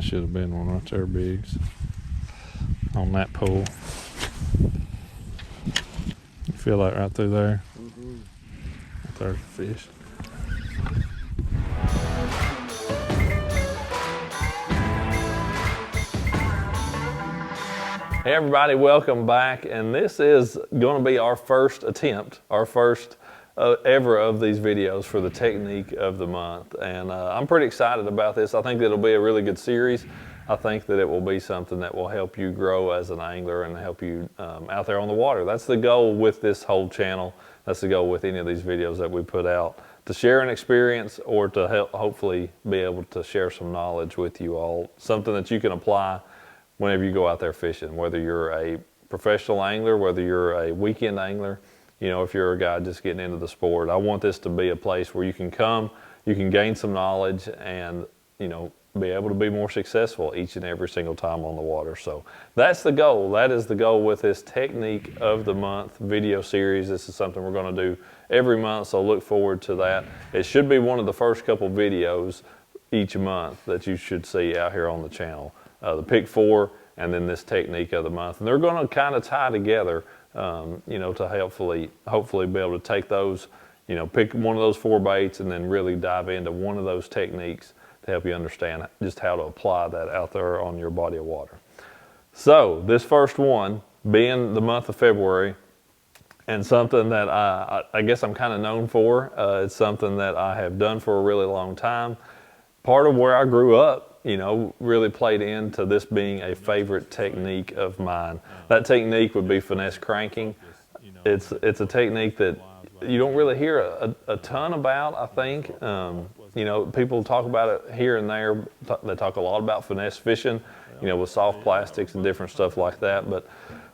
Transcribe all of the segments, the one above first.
That should have been one right there, Biggs. On that pole. You feel like right through there? Mm-hmm. Right there's the fish. Hey everybody, welcome back. And this is going to be our first attempt, our first ever of these videos for the technique of the month. And I'm pretty excited about this. I think that it'll be a really good series. I think that it will be something that will help you grow as an angler and help you out there on the water. That's the goal with this whole channel. That's the goal with any of these videos that we put out, to share an experience or to help, hopefully be able to share some knowledge with you all, something that you can apply whenever you go out there fishing, whether you're a professional angler, whether you're a weekend angler, you know, if you're a guy just getting into the sport. I want this to be a place where you can come, you can gain some knowledge and, you know, be able to be more successful each and every single time on the water. So that's the goal. That is the goal with this technique of the month video series. This is something we're going to do every month, so look forward to that. It should be one of the first couple videos each month that you should see out here on the channel. The pick four and then this technique of the month. And they're going to kind of tie together, you know, to hopefully be able to take those, you know, pick one of those four baits and then really dive into one of those techniques to help you understand just how to apply that out there on your body of water. So this first one, being the month of February, and something that I guess I'm kind of known for, it's something that I have done for a really long time. Part of where I grew up, you know, really played into this being a favorite technique of mine. That technique would be finesse cranking. It's a technique that you don't really hear a ton about, I think. You know, people talk about it here and there. They talk a lot about finesse fishing, you know, with soft plastics and different stuff like that. But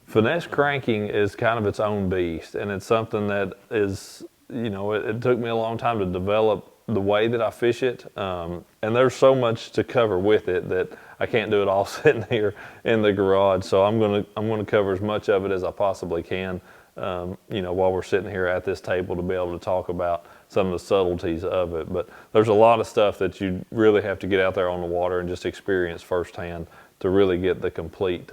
finesse cranking is kind of its own beast, and it's something that is, you know, it took me a long time to develop the way that I fish it. And there's so much to cover with it that I can't do it all sitting here in the garage. So I'm gonna cover as much of it as I possibly can, you know, while we're sitting here at this table, to be able to talk about some of the subtleties of it. But there's a lot of stuff that you really have to get out there on the water and just experience firsthand to really get the complete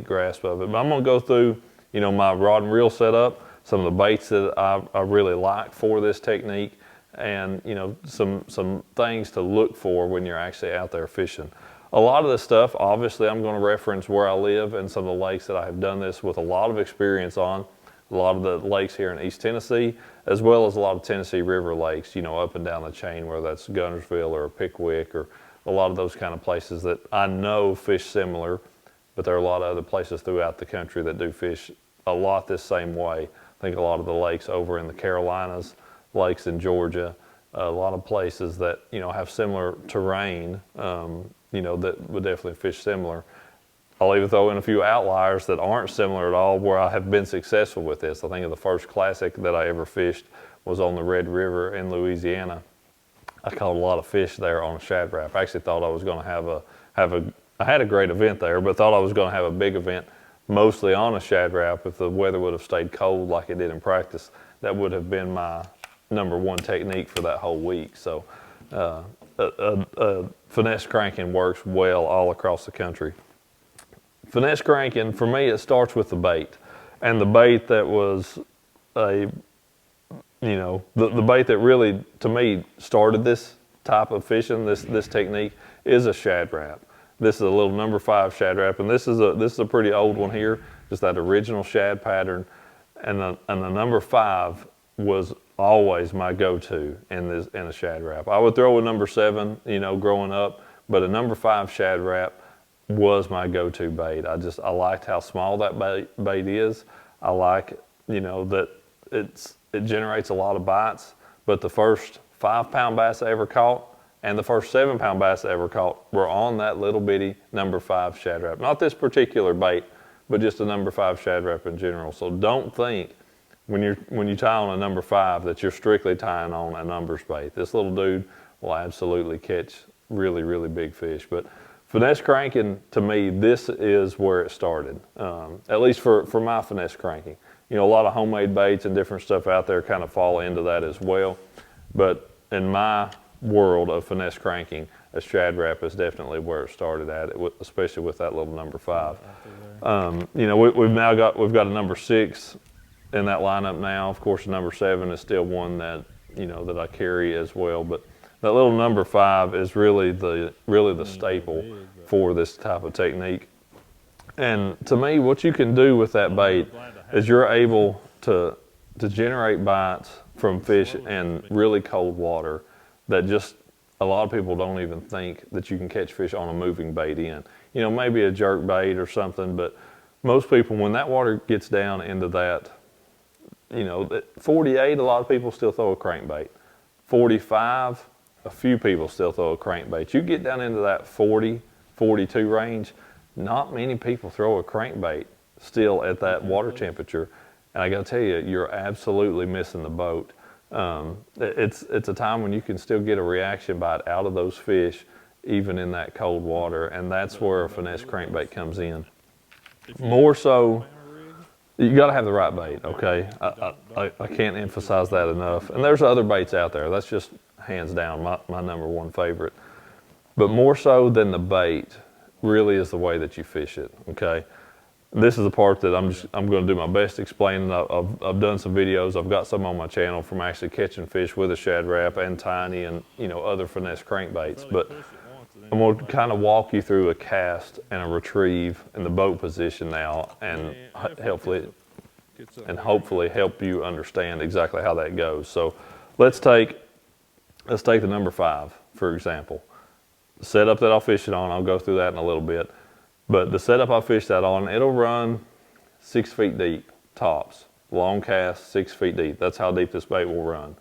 grasp of it. But I'm gonna go through, you know, my rod and reel setup, some of the baits that I really like for this technique, and, you know, some things to look for when you're actually out there fishing. A lot of this stuff, obviously, I'm going to reference where I live and some of the lakes that I have done this with a lot of experience on. A lot of the lakes here in East Tennessee, as well as a lot of Tennessee River lakes, you know, up and down the chain, whether that's Guntersville or Pickwick or a lot of those kind of places that I know fish similar, but there are a lot of other places throughout the country that do fish a lot this same way. I think a lot of the lakes over in the Carolinas, lakes in Georgia, a lot of places that, you know, have similar terrain, you know, that would definitely fish similar. I'll even throw in a few outliers that aren't similar at all where I have been successful with this. I think of the first classic that I ever fished was on the Red River in Louisiana. I caught a lot of fish there on a shad wrap. I actually thought I was going to I had a great event there, but thought I was going to have a big event mostly on a shad wrap. If the weather would have stayed cold like it did in practice, that would have been my #1 technique for that whole week. So finesse cranking works well all across the country. Finesse cranking, for me, it starts with the bait. And the bait that was the bait that really, to me, started this type of fishing, this technique, is a shad wrap. This is a little #5 shad wrap, and this is a pretty old one here, just that original shad pattern. And the #5 was always my go-to in a shad wrap. I would throw a #7, you know, growing up, but a #5 shad wrap was my go-to bait. I liked how small that bait is. I like, you know, that it generates a lot of bites, but the first 5-pound bass I ever caught and the first 7-pound bass I ever caught were on that little bitty #5 shad wrap. Not this particular bait, but just a #5 shad wrap in general. So don't think when you tie on a #5 that you're strictly tying on a numbers bait. This little dude will absolutely catch really, really big fish. But finesse cranking, to me, this is where it started, at least for my finesse cranking. You know, a lot of homemade baits and different stuff out there kind of fall into that as well. But in my world of finesse cranking, a shad wrap is definitely where it started at, especially with that little number 5. You know, we've got a number 6 in that lineup now. Of course, number 7 is still one that, you know, that I carry as well. But that little number 5 is really the staple for this type of technique. And to me, what you can do with that bait is you're able to generate bites from fish in really cold water that just a lot of people don't even think that you can catch fish on a moving bait in. You know, maybe a jerk bait or something, but most people, when that water gets down into that, you know, 48, a lot of people still throw a crankbait. 45, a few people still throw a crankbait. You get down into that 40, 42 range, not many people throw a crankbait still at that water temperature. And I gotta tell you, you're absolutely missing the boat. It's a time when you can still get a reaction bite out of those fish, even in that cold water, and that's where a finesse crankbait comes in. More so, you gotta have the right bait, okay? I can't emphasize that enough. And there's other baits out there. That's just hands down my number 1 favorite. But more so than the bait really is the way that you fish it, okay? This is the part that I'm going to do my best explaining. I've done some videos. I've got some on my channel from actually catching fish with a shad wrap and tiny and, you know, other finesse crankbaits. But I'm going to kind of walk you through a cast and a retrieve in the boat position now, and hopefully help you understand exactly how that goes. So let's take the number 5 for example. The setup that I'll fish it on, I'll go through that in a little bit. But the setup I fish that on, it'll run 6 feet deep, tops. Long cast, 6 feet deep. That's how deep this bait will run.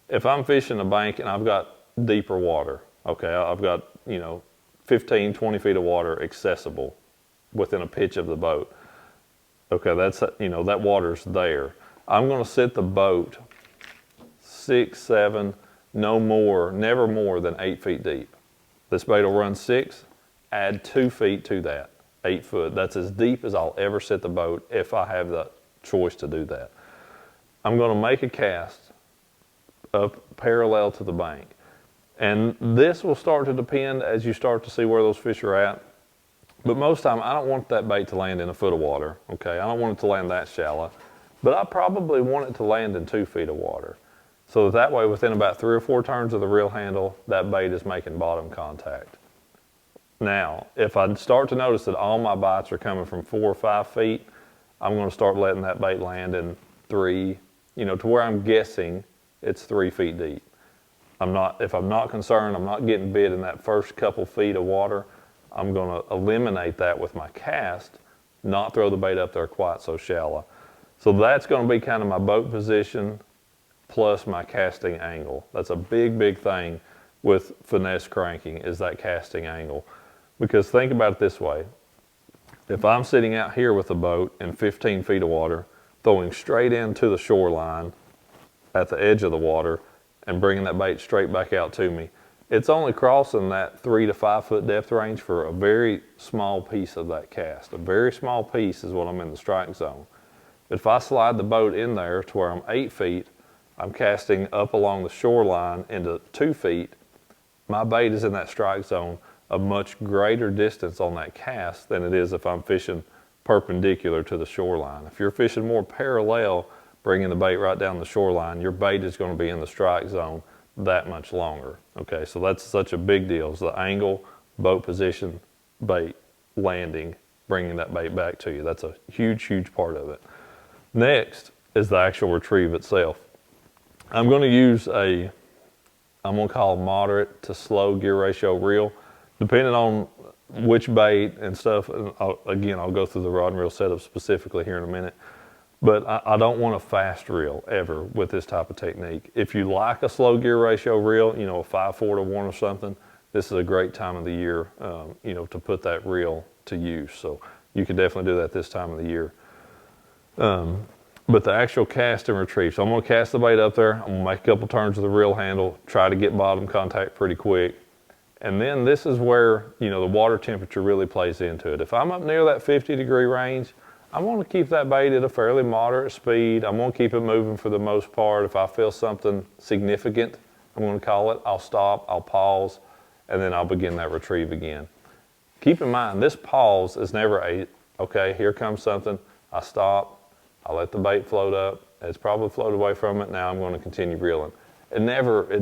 If I'm fishing a bank and I've got deeper water, okay, I've got, you know, 15, 20 feet of water accessible within a pitch of the boat. Okay, that's, you know, that water's there. I'm gonna sit the boat 6, 7, no more, never more than 8 feet deep. This bait will run 6, add 2 feet to that, 8 foot. That's as deep as I'll ever set the boat if I have the choice to do that. I'm gonna make a cast up parallel to the bank. And this will start to depend as you start to see where those fish are at. But most time, I don't want that bait to land in a foot of water, okay? I don't want it to land that shallow. But I probably want it to land in 2 feet of water. So that way, within about 3 or 4 turns of the reel handle, that bait is making bottom contact. Now, if I start to notice that all my bites are coming from 4 or 5 feet, I'm gonna start letting that bait land in 3, you know, to where I'm guessing it's 3 feet deep. If I'm not concerned, I'm not getting bit in that first couple feet of water, I'm gonna eliminate that with my cast, not throw the bait up there quite so shallow. So that's gonna be kind of my boat position plus my casting angle. That's a big thing with finesse cranking, is that casting angle. Because think about it this way. If I'm sitting out here with a boat in 15 feet of water, throwing straight into the shoreline at the edge of the water and bringing that bait straight back out to me, it's only crossing that 3 to 5 foot depth range for a very small piece of that cast. A very small piece is what I'm in the strike zone. If I slide the boat in there to where I'm 8 feet, I'm casting up along the shoreline into 2 feet, my bait is in that strike zone a much greater distance on that cast than it is if I'm fishing perpendicular to the shoreline. If you're fishing more parallel, bringing the bait right down the shoreline, your bait is going to be in the strike zone that much longer. Okay, so that's such a big deal. It's the angle, boat position, bait, landing, bringing that bait back to you. That's a huge part of it. Next is the actual retrieve itself. I'm going to use I'm going to call moderate to slow gear ratio reel. Depending on which bait and stuff, and I'll go through the rod and reel setup specifically here in a minute, but I don't want a fast reel ever with this type of technique. If you like a slow gear ratio reel, you know, a 5/4 to 1 or something, this is a great time of the year, you know, to put that reel to use. So you can definitely do that this time of the year. But the actual cast and retrieve, so I'm gonna cast the bait up there, I'm gonna make a couple turns of the reel handle, try to get bottom contact pretty quick. And then this is where, you know, the water temperature really plays into it. If I'm up near that 50-degree range, I want to keep that bait at a fairly moderate speed. I'm going to keep it moving for the most part. If I feel something significant, I'm going to call it, I'll stop, I'll pause, and then I'll begin that retrieve again. Keep in mind, this pause is never a, okay, here comes something, I stop, I let the bait float up, it's probably floated away from it, now I'm going to continue reeling. It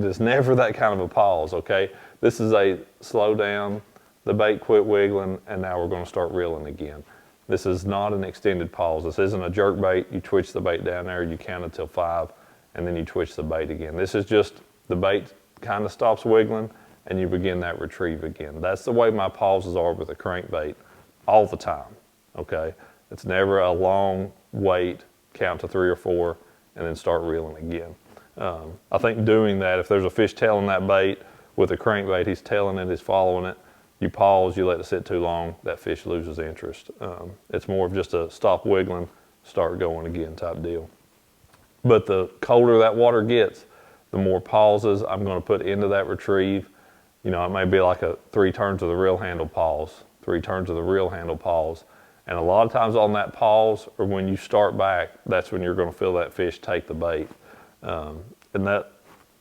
is never that kind of a pause, okay? This is a slow down, the bait quit wiggling, and now we're going to start reeling again. This is not an extended pause. This isn't a jerk bait. You twitch the bait down there, you count until 5, and then you twitch the bait again. This is just the bait kind of stops wiggling, and you begin that retrieve again. That's the way my pauses are with a crankbait all the time, okay? It's never a long wait, count to 3 or 4, and then start reeling again. I think doing that, if there's a fish tailing that bait with a crankbait, he's tailing it, he's following it, you pause, you let it sit too long, that fish loses interest. It's more of just a stop wiggling, start going again type deal. But the colder that water gets, the more pauses I'm going to put into that retrieve. You know, it may be like a 3 turns of the reel handle pause, 3 turns of the reel handle pause. And a lot of times on that pause, or when you start back, that's when you're going to feel that fish take the bait. And that,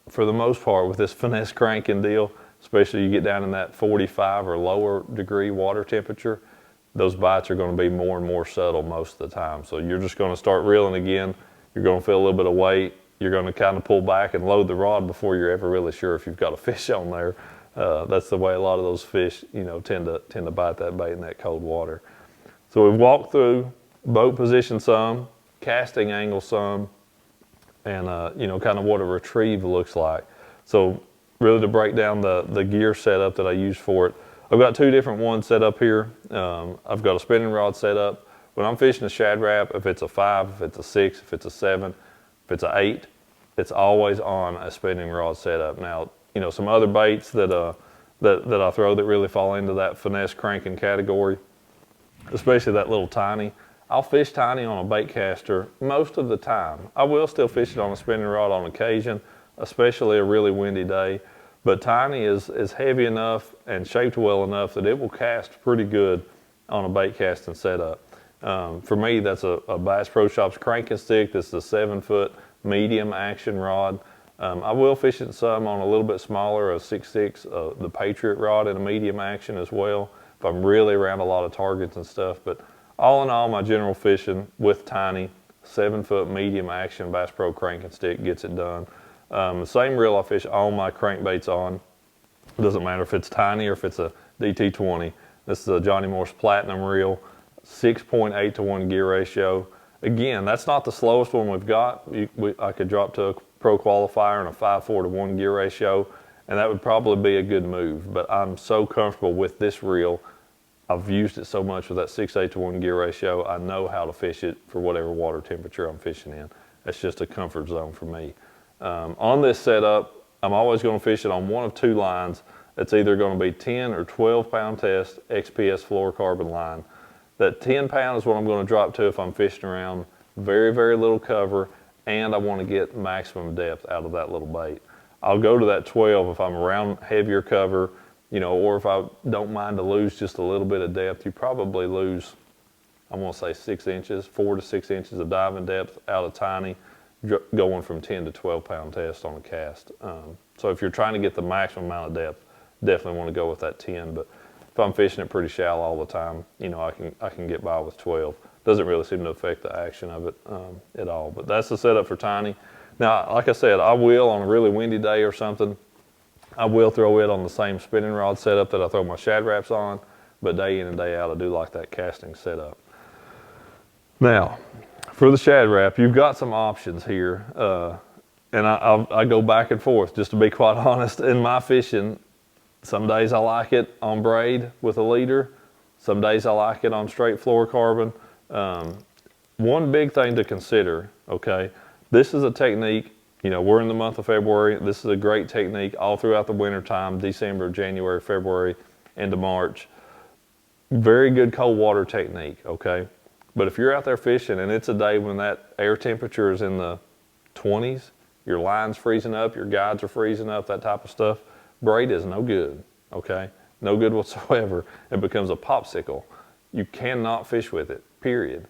for the most part, with this finesse cranking deal, especially you get down in that 45 or lower degree water temperature, those bites are going to be more and more subtle most of the time. So you're just going to start reeling again. You're going to feel a little bit of weight. You're going to kind of pull back and load the rod before you're ever really sure if you've got a fish on there. That's the way a lot of those fish, you know, tend to bite that bait in that cold water. So we've walked through boat position some, casting angle some, and you know, kind of what a retrieve looks like. So really to break down the gear setup that I use for it, I've got 2 different ones set up here. I've got a spinning rod set up. When I'm fishing a shad rap, if it's a 5, if it's a 6, if it's a 7, if it's an 8, it's always on a spinning rod setup. Now, you know, some other baits that I throw that really fall into that finesse cranking category, especially that little tiny. I'll fish tiny on a bait caster most of the time. I will still fish it on a spinning rod on occasion, especially a really windy day. But tiny is heavy enough and shaped well enough that it will cast pretty good on a bait casting setup. For me, that's a Bass Pro Shops cranking stick. This is a 7-foot medium action rod. I will fish it some on a little bit smaller, a 6.6, the Patriot rod in a medium action as well, if I'm really around a lot of targets and stuff. But all in all, my general fishing with tiny, 7-foot medium action Bass Pro cranking stick gets it done. The same reel I fish all my crankbaits on. It doesn't matter if it's tiny or if it's a DT20. This is a Johnny Morse Platinum reel, 6.8 to 1 gear ratio. Again, that's not the slowest one we've got. I could drop to a pro qualifier in a 5.4 to 1 gear ratio, and that would probably be a good move. But I'm so comfortable with this reel. I've used it so much with that 6.8 to 1 gear ratio. I know how to fish it for whatever water temperature I'm fishing in. It's just a comfort zone for me. On this setup, I'm always going to fish it on one of 2 lines. It's either going to be 10 or 12 pound test XPS fluorocarbon line. That 10 pound is what I'm going to drop to if I'm fishing around very, very little cover and I want to get maximum depth out of that little bait. I'll go to that 12 if I'm around heavier cover, you know, or if I don't mind to lose just a little bit of depth. You probably lose, I want to say 6 inches, 4 to 6 inches of diving depth out of tiny, going from 10 to 12 pound test on a cast. So if you're trying to get the maximum amount of depth, definitely want to go with that 10. But if I'm fishing it pretty shallow all the time, you know, I can get by with 12. Doesn't really seem to affect the action of it at all. But that's the setup for tiny. Now, like I said, I will on a really windy day or something, I will throw it on the same spinning rod setup that I throw my shad wraps on. But day in and day out, I do like that casting setup. Now, for the shad wrap, you've got some options here. And I go back and forth, just to be quite honest. In my fishing, some days I like it on braid with a leader. Some days I like it on straight fluorocarbon. One big thing to consider, okay, this is a technique, you know, we're in the month of February. This is a great technique all throughout the winter time, December, January, February, into March. Very good cold water technique, okay? But if you're out there fishing and it's a day when that air temperature is in the 20s, your line's freezing up, your guides are freezing up, that type of stuff, braid is no good, okay? No good whatsoever. It becomes a popsicle. You cannot fish with it, period.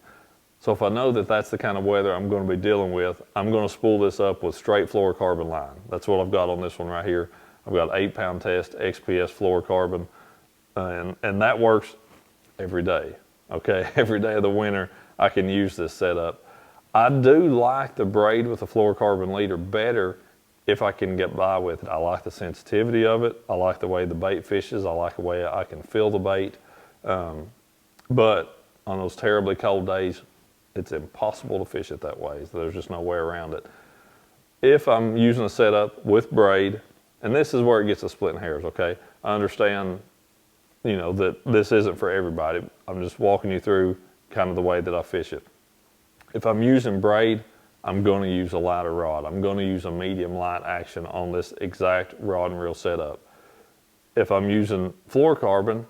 So if I know that that's the kind of weather I'm going to be dealing with, I'm going to spool this up with straight fluorocarbon line. That's what I've got on this one right here. I've got 8-pound test XPS fluorocarbon, and that works every day, okay? Every day of the winter, I can use this setup. I do like the braid with the fluorocarbon leader better if I can get by with it. I like the sensitivity of it. I like the way the bait fishes. I like the way I can feel the bait. But on those terribly cold days, it's impossible to fish it that way. So there's just no way around it. If I'm using a setup with braid, and this is where it gets to splitting hairs, okay? I understand, you know, that this isn't for everybody. I'm just walking you through kind of the way that I fish it. If I'm using braid, I'm going to use a lighter rod. I'm going to use a medium light action on this exact rod and reel setup. If I'm using fluorocarbon,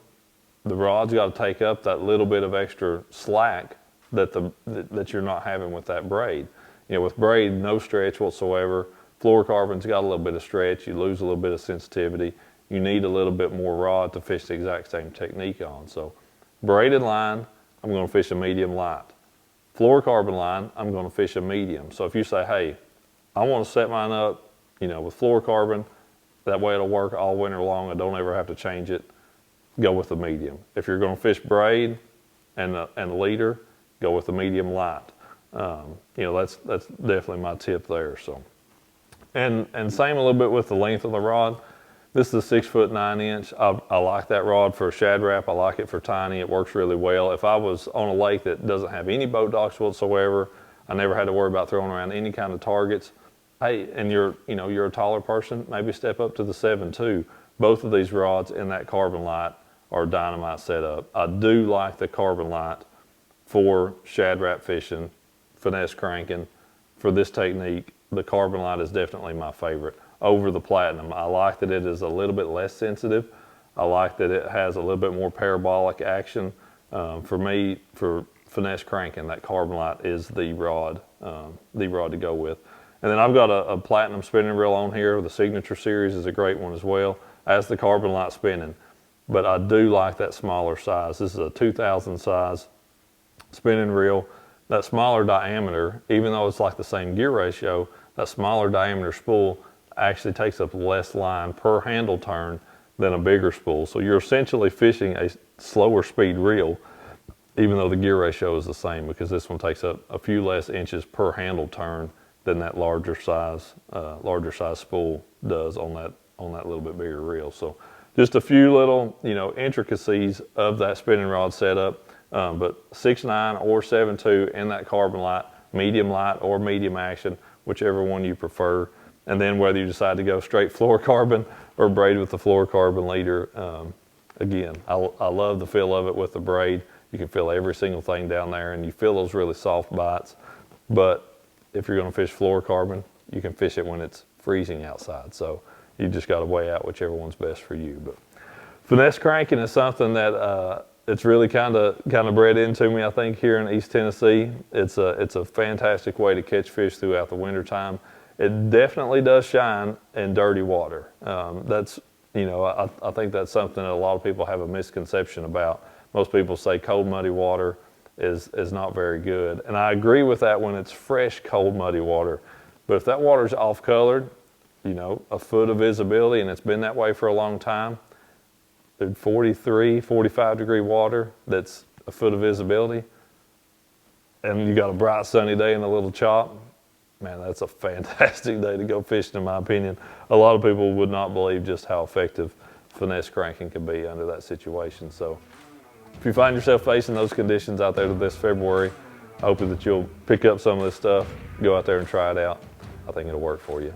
the rod's got to take up that little bit of extra slack that you're not having with that braid. You know, with braid, no stretch whatsoever. Fluorocarbon's got a little bit of stretch. You lose a little bit of sensitivity. You need a little bit more rod to fish the exact same technique on. So braided line, I'm going to fish a medium light. Fluorocarbon line, I'm going to fish a medium. So if you say, hey, I want to set mine up, you know, with fluorocarbon, that way it'll work all winter long. I don't ever have to change it. Go with the medium. If you're going to fish braid and the leader, go with the medium light. You know, that's definitely my tip there. So, and same a little bit with the length of the rod. This is a 6 foot 9 inch. I like that rod for a shad wrap. I like it for tiny. It works really well. If I was on a lake that doesn't have any boat docks whatsoever, I never had to worry about throwing around any kind of targets. Hey, and you're a taller person, maybe step up to the 7.2. Both of these rods in that carbon light are dynamite setup. I do like the carbon light for shad wrap fishing, finesse cranking. For this technique, the carbon light is definitely my favorite over the platinum. I like that it is a little bit less sensitive. I like that it has a little bit more parabolic action. For me, for finesse cranking, that carbon light is the rod to go with. And then I've got a platinum spinning reel on here. The Signature Series is a great one as well, as the carbon light spinning. But I do like that smaller size. This is a 2000 size spinning reel. That smaller diameter, even though it's like the same gear ratio, that smaller diameter spool actually takes up less line per handle turn than a bigger spool. So you're essentially fishing a slower speed reel, even though the gear ratio is the same, because this one takes up a few less inches per handle turn than that larger size spool does on that little bit bigger reel. So just a few little, you know, intricacies of that spinning rod setup. But 6.9 or 7.2 in that carbon light, medium light or medium action, whichever one you prefer. And then whether you decide to go straight fluorocarbon or braid with the fluorocarbon leader, again, I love the feel of it with the braid. You can feel every single thing down there, and you feel those really soft bites. But if you're going to fish fluorocarbon, you can fish it when it's freezing outside. So you just got to weigh out whichever one's best for you. But finesse cranking is something that it's really kind of bred into me, I think, here in East Tennessee. It's a fantastic way to catch fish throughout the wintertime. It definitely does shine in dirty water. That's, you know, I think that's something that a lot of people have a misconception about. Most people say cold, muddy water is not very good. And I agree with that when it's fresh, cold, muddy water. But if that water's off colored, you know, a foot of visibility, and it's been that way for a long time, 43, 45 degree water that's a foot of visibility, and you got a bright sunny day and a little chop, man, that's a fantastic day to go fishing, in my opinion. A lot of people would not believe just how effective finesse cranking can be under that situation. So if you find yourself facing those conditions out there this February, I hope that you'll pick up some of this stuff, go out there and try it out. I think it'll work for you.